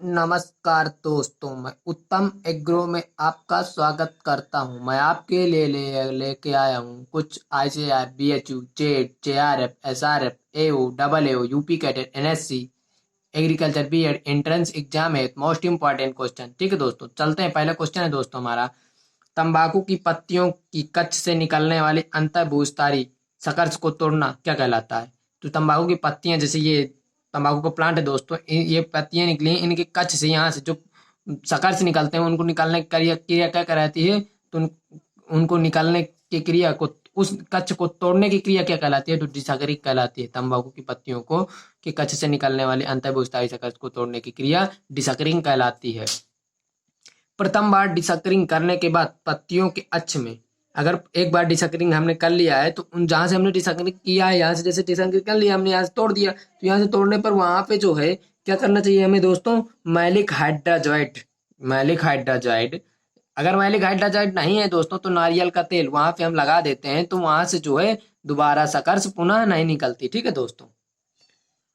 नमस्कार दोस्तों, मैं उत्तम एग्रो में आपका स्वागत करता हूं। मैं आपके लिए लेके आया हूं कुछ ICR, BHU, Z, JRF, SRF, AO, double AO, UP cadet, NSC, agriculture BEd entrance exam है। Most important question. ठीक है दोस्तों, चलते हैं। पहला क्वेश्चन है दोस्तों हमारा, तंबाकू की पत्तियों की कच्च से निकलने वाली अंतःभूस्थारी शकर्स को तोड़ना क्या कहलाता है? तो तंबाकू की पत्तियां, जैसे ये तंबाकू का प्लांट है दोस्तों, ये पत्तियां निकली, इनके कच्च से, यहाँ से जो शकर्स निकलते हैं, उनको निकालने की क्रिया क्रिया क्या कहलाती है? तो उनको निकालने की क्रिया को, उस कच्च को तोड़ने की क्रिया क्या कहलाती है? तो डिसैकरिंग कहलाती है। तंबाकू की पत्तियों को के कच्च से निकलने वाली अंतःभूस्थायी शकर्स को तोड़ने की क्रिया डिसैकरिंग कहलाती है। प्रथम बार डिसकरिंग करने के बाद पत्तियों के अक्ष में, अगर एक बार डिसकरिंग हमने कर लिया है तो उन जहां से हमने डिसकरिंग किया है, यहाँ से जैसे डिसकरिंग कर लिया हमने, यहाँ से तोड़ दिया, तो यहाँ से तोड़ने पर वहां पे जो है क्या करना चाहिए हमें दोस्तों? मैलिक हाइड्राजॉइड। मैलिक हाइड्राजॉइड, अगर मैलिक हाइड्राजॉइड नहीं है दोस्तों तो नारियल का तेल वहां पे हम लगा देते हैं, तो वहां से जो है दोबारा सकर्स पुनः नहीं निकलती। ठीक है दोस्तों।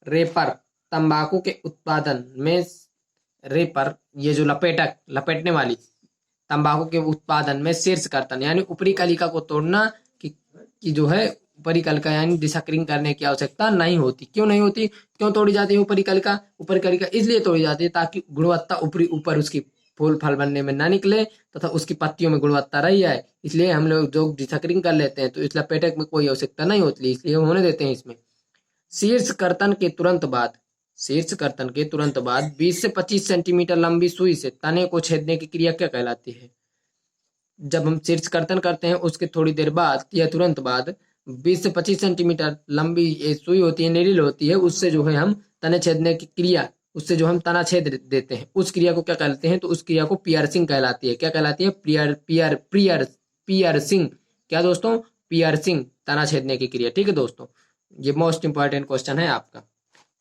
रेपर, तंबाकू के उत्पादन में रेपर, ये जो लपेटक, लपेटने वाली, तंबाकू के उत्पादन में शीर्ष कर्तन यानी ऊपरी कलिका को तोड़ना कि जो है ऊपरी कलिका यानी डिसकरिंग करने की आवश्यकता नहीं होती। क्यों नहीं होती? क्यों तोड़ी जाती है ऊपरी कलिका? ऊपरी कलिका इसलिए तोड़ी जाती है ताकि गुणवत्ता ऊपरी ऊपर उसकी फूल फल बनने में ना निकले तथा उसकी पत्तियों में गुणवत्ता रही जाए। इसलिए हम लोग जो डिसकरिंग कर लेते हैं तो इस लपेटक में कोई आवश्यकता नहीं होती, इसलिए हम होने देते हैं इसमें। शीर्ष कर्तन के तुरंत बाद, शीर्ष कर्तन के तुरंत बाद 20 से 25 सेंटीमीटर लंबी सुई से तने को छेदने की क्रिया क्या कहलाती है? जब हम शीर्ष कर्तन करते हैं उसके थोड़ी देर बाद या तुरंत बाद 20 से 25 सेंटीमीटर लंबी ये सुई होती है, नेरिल होती है, उससे जो है हम तने छेदने की क्रिया, उससे जो हम तना छेद देते हैं, उस क्रिया को क्या कहते हैं? तो उस क्रिया को पियर्सिंग कहलाती है। क्या कहलाती है? पियर्सिंग। क्या दोस्तों? पियर्सिंग, तना छेदने की क्रिया। ठीक है दोस्तों, ये मोस्ट इंपॉर्टेंट क्वेश्चन है आपका।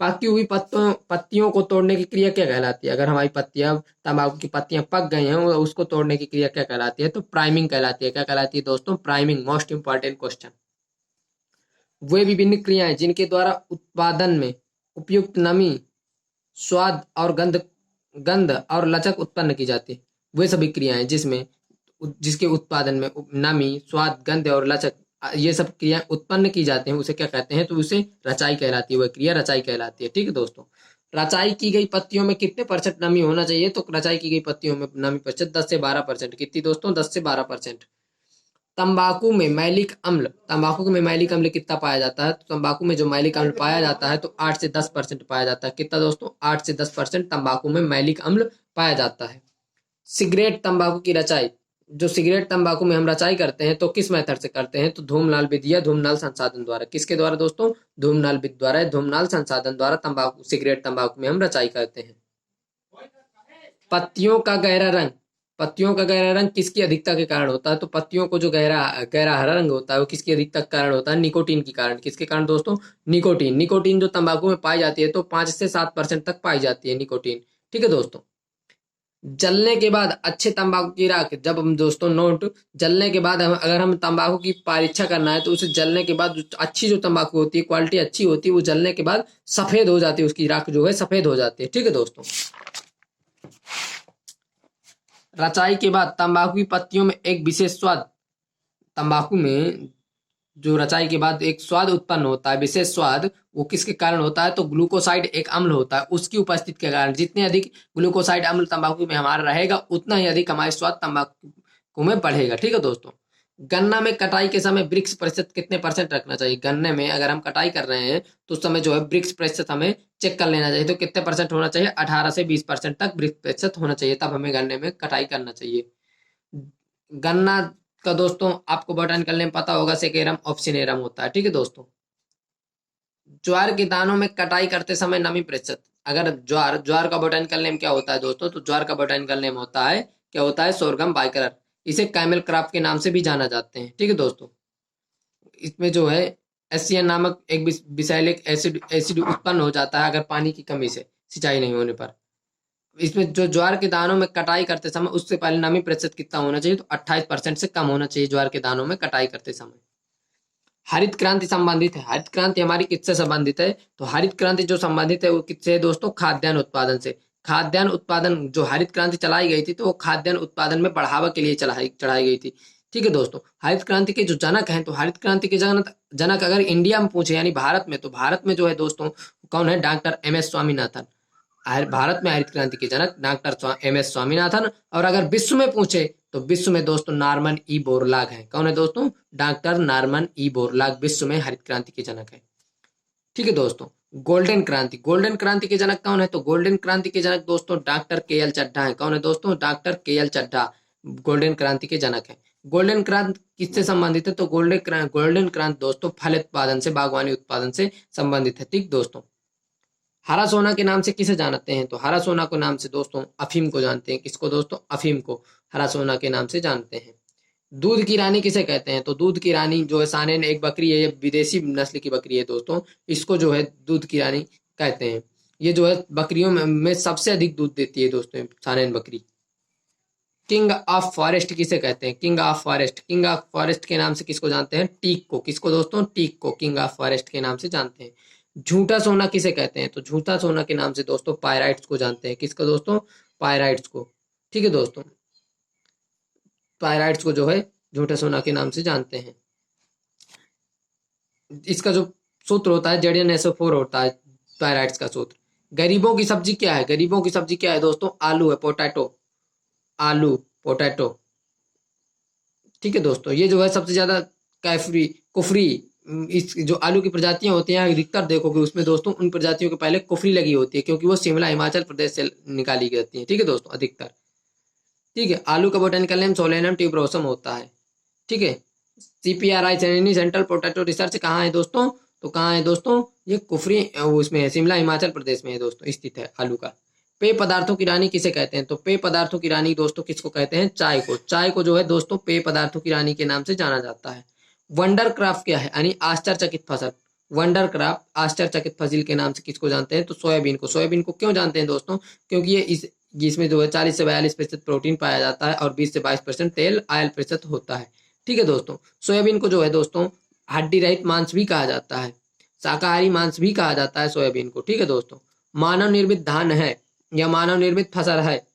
पकी हुई पत्तियों को तोड़ने की क्रिया क्या कहलाती है? अगर हमारी पत्तियां, तंबाकू की पत्तियां पक गई हैं, उसको तोड़ने की क्रिया क्या कहलाती है? तो प्राइमिंग कहलाती है। क्या कहलाती है दोस्तों? प्राइमिंग। Most important question. वे विभिन्न क्रियाएं जिनके द्वारा उत्पादन में उपयुक्त नमी, स्वाद और गंध गंध और लचक उत्पन्न की जाती है। वे सभी क्रियाएं जिसमें जिसके उत्पादन में नमी, स्वाद, गंध और लचक, ये सब क्रियाएं उत्पन्न की जाती हैं, उसे क्या कहते हैं? तो उसे रचाई कहलाती है। वह क्रिया रचाई कहलाती है। ठीक है दोस्तों। रचाई की गई पत्तियों में कितने परसेंट नमी होना चाहिए? तो रचाई की गई पत्तियों में नमी प्रतिशत 10 से 12%। कितनी दोस्तों? 10 से 12%। तंबाकू में मैलिक अम्ल, तंबाकू में मैलिक अम्ल कितना पाया जाता है? तो तंबाकू में जो मैलिक अम्ल पाया जाता है तो 8 से 10% पाया जाता है। कितना दोस्तों? 8 से 10% तंबाकू में मैलिक अम्ल पाया जाता है। सिगरेट तंबाकू की रचाई, जो सिगरेट तंबाकू में हम रचाई करते हैं तो किस मेथड से करते हैं? तो धूमनाल विधि या धूमनाल संसाधन द्वारा। किसके द्वारा दोस्तों? धूमनाल विधि द्वारा, धूमनाल संसाधन द्वारा तंबाकू, सिगरेट तंबाकू में हम रचाई करते हैं। पत्तियों का गहरा रंग, पत्तियों का गहरा रंग किसकी अधिकता के कारण होता है? तो पत्तियों को जो गहरा गहरा हरा रंग होता है वो किसकी अधिकता के कारण होता है? निकोटीन के कारण। किसके कारण दोस्तों? निकोटीन। निकोटीन जो तंबाकू में पाई जाती है तो 5 से 7% तक पाई जाती है निकोटीन। ठीक है दोस्तों। जलने के बाद अच्छे तंबाकू की राख, जब हम दोस्तों नोट, जलने के बाद अगर हम तंबाकू की परीक्षा करना है तो उसे जलने के बाद अच्छी जो तंबाकू होती है, क्वालिटी अच्छी होती है, वो जलने के बाद सफेद हो जाती है, उसकी राख जो है सफेद हो जाती है। ठीक है दोस्तों। रचाई के बाद तंबाकू की पत्तियों में एक विशेष स्वाद, तंबाकू में जो रचाई के बाद एक स्वाद उत्पन्न होता है, विशेष स्वाद, वो किसके कारण होता है? तो ग्लूकोसाइड एक अम्ल होता है, उसकी उपस्थिति के कारण। जितने अधिक ग्लूकोसाइड अम्ल तंबाकू में हमारा रहेगा उतना ही अधिक हमारे स्वाद तंबाकू में बढ़ेगा। ठीक है दोस्तों। गन्ना में कटाई के समय वृक्ष प्रतिशत कितने परसेंट रखना चाहिए? गन्ने में अगर हम कटाई कर रहे हैं तो उस समय जो है वृक्ष प्रतिशत हमें चेक कर लेना चाहिए। तो कितने परसेंट होना चाहिए? 18 से 20% तक वृक्ष प्रतिशत होना चाहिए, तब हमें गन्ने में कटाई करना चाहिए। गन्ना का दोस्तों आपको बोटानिकल नेम पता होगा, सेकेरम ऑप्शिनेरम होता है। ठीक है दोस्तों। ज्वार के दानों में कटाई करते समय नमी प्रतिशत, अगर ज्वार, ज्वार का बोटानिकल नेम क्या होता है दोस्तों? तो ज्वार का बोटानिकल नेम होता है, क्या होता है? Sorghum bicolor. इसे कैमल क्रॉप के नाम से भी जाना जाते हैं। ठीक है दोस्तों। इसमें जो है एससीएन नामक एक विषैलिक एसिड एसिड उत्पन्न हो जाता है अगर पानी की कमी से, सिंचाई नहीं होने पर। इसमें जो ज्वार के दानों में कटाई करते समय उससे पहले नमी प्रतिशत कितना होना चाहिए? तो 28% से कम होना चाहिए ज्वार के दानों में कटाई करते समय। हरित क्रांति संबंधित है, हरित क्रांति हमारी किससे संबंधित है? तो हरित क्रांति जो संबंधित है वो किससे है दोस्तों? खाद्यान्न उत्पादन से। खाद्यान्न उत्पादन, जो हरित क्रांति चलाई गई थी तो वो खाद्यान्न उत्पादन में बढ़ावा के लिए चढ़ाई चढ़ाई गई थी। ठीक है दोस्तों, हरित क्रांति के जो जनक हैं, तो हरित क्रांति के जनक जनक अगर इंडिया में पूछे यानी भारत में, तो भारत में जो है दोस्तों कौन है, doctor M S Swaminathan. Bharat में हरित क्रांति के जनक डॉक्टर एम एस स्वामीनाथन। और अगर विश्व में पूछे तो विश्व में दोस्तों नॉर्मन ई बोरलॉग है। कौन है दोस्तों, डॉक्टर नॉर्मन ई बोरलॉग विश्व में हरित क्रांति के जनक है। ठीक है दोस्तों, गोल्डन क्रांति, गोल्डन क्रांति के जनक कौन है, तो गोल्डन क्रांति के जनक दोस्तों डॉक्टर के एल चड्ढा है। कौन है दोस्तों, डॉक्टर के एल चड्ढा गोल्डन क्रांति के जनक है। गोल्डन क्रांति किससे संबंधित है, तो गोल्डन क्रांति दोस्तों फल उत्पादन से, बागवानी उत्पादन से संबंधित है। ठीक दोस्तों, हरा सोना के नाम से किसे जानते हैं, तो हरा सोना के नाम से दोस्तों अफीम को जानते हैं। किसको दोस्तों, अफीम को हरा सोना के नाम से जानते हैं। दूध की रानी किसे कहते हैं, तो दूध की रानी जो है सानेन एक बकरी है, ये विदेशी नस्ल की बकरी है दोस्तों, इसको जो है दूध की रानी कहते हैं। ये जो है बकरियों में सबसे अधिक दूध देती है दोस्तों सानेन बकरी। किंग ऑफ फॉरेस्ट किसे कहते हैं, king of forest, king of forest के नाम से किसको जानते हैं, टीक को। किसको दोस्तों, टीक को किंग ऑफ फॉरेस्ट के नाम से जानते हैं। झूठा सोना किसे कहते हैं, तो झूठा सोना के नाम से दोस्तों पायराइट्स को जानते हैं। किसको दोस्तों, पायराइट्स को। ठीक है दोस्तों, पायराइट्स को जो है झूठा सोना के नाम से जानते हैं। इसका जो सूत्र होता है ZnSO4 होता है पायराइट्स का सूत्र। गरीबों की सब्जी क्या है, गरीबों की सब्जी क्या है दोस्तों, आलू है, पोटैटो, आलू पोटैटो। ठीक है दोस्तों, ये जो है सबसे ज्यादा कैफरी कुफरी, इस जो आलू की प्रजातियां होती हैं अधिकतर देखोगे उसमें दोस्तों उन प्रजातियों के पहले कुफरी लगी होती है, क्योंकि वो शिमला हिमाचल प्रदेश से निकाली गई होती है। ठीक है दोस्तों, अधिकतर। ठीक है, आलू का बोटेनिकल नेम सोलेनम ट्यूबरोसम होता है। ठीक है, CPRI यानी सेंट्रल पोटैटो रिसर्च कहाँ है दोस्तों, तो कहाँ है दोस्तों, ये कुफरी उसमें है, शिमला हिमाचल प्रदेश में है दोस्तों स्थित है आलू का। पेय पदार्थों की रानी किसे कहते हैं, तो पेय पदार्थों की रानी दोस्तों किसको कहते हैं, चाय को। चाय को जो है दोस्तों पेय पदार्थों की रानी के नाम से जाना जाता है। वंडर क्राफ्ट क्या है, यानी आश्चर्यचकित फसल। वंडर क्राफ्ट आश्चर्यचकित फसल के नाम से किसको जानते हैं, तो सोयाबीन को। सोयाबीन को क्यों जानते हैं दोस्तों, क्योंकि ये इस जिसमें जो है 40 से 42% प्रोटीन पाया जाता है और 20 से 22% तेल आयल प्रतिशत होता है। ठीक है दोस्तों, सोयाबीन को जो है दोस्तों हड्डी रहित मांस भी कहा जाता है, शाकाहारी मांस भी कहा जाता है सोयाबीन को। ठीक है दोस्तों, मानव निर्मित धान है या मानव निर्मित फसल है,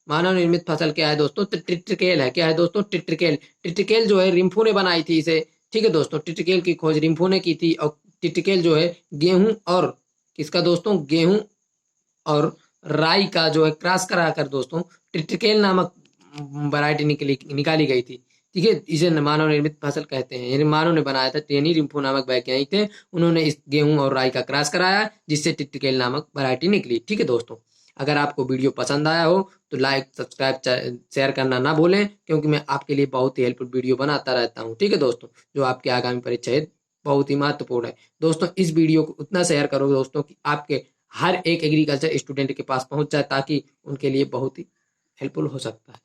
मानव निर्मित फसल क्या है दोस्तों, तो ट्रिटिकेल है। क्या है दोस्तों, ट्रिटिकेल। ट्रिटिकेल जो है रिम्फू ने बनाई थी इसे। ठीक है दोस्तों, ट्रिटिकेल की खोज रिम्फू ने की थी। और ट्रिटिकेल जो है गेहूं और किसका दोस्तों, गेहूं और राई का जो है क्रॉस करा कर दोस्तों ट्रिटिकेल नामक वैरायटी निकाली गई थी। ठीक है, इसे मानव निर्मित फसल कहते हैं, यानी मानव ने बनाया था, यानी रिम्फू नामक वैज्ञानिक थे, उन्होंने इस गेहूं और राई का क्रॉस कराया जिससे ट्रिटिकेल नामक वैरायटी निकली। ठीक है दोस्तों, अगर आपको वीडियो पसंद आया हो तो लाइक सब्सक्राइब शेयर करना ना भूलें, क्योंकि मैं आपके लिए बहुत ही हेल्पफुल वीडियो बनाता रहता हूँ। ठीक है दोस्तों, जो आपके आगामी परीक्षा है बहुत ही महत्वपूर्ण है। दोस्तों इस वीडियो को उतना शेयर करो दोस्तों कि आपके हर एक एग्रीकल्चर स्टूडेंट के पास पहुंच जाए, ताकि उनके लिए बहुत ही हेल्पफुल हो सकता है।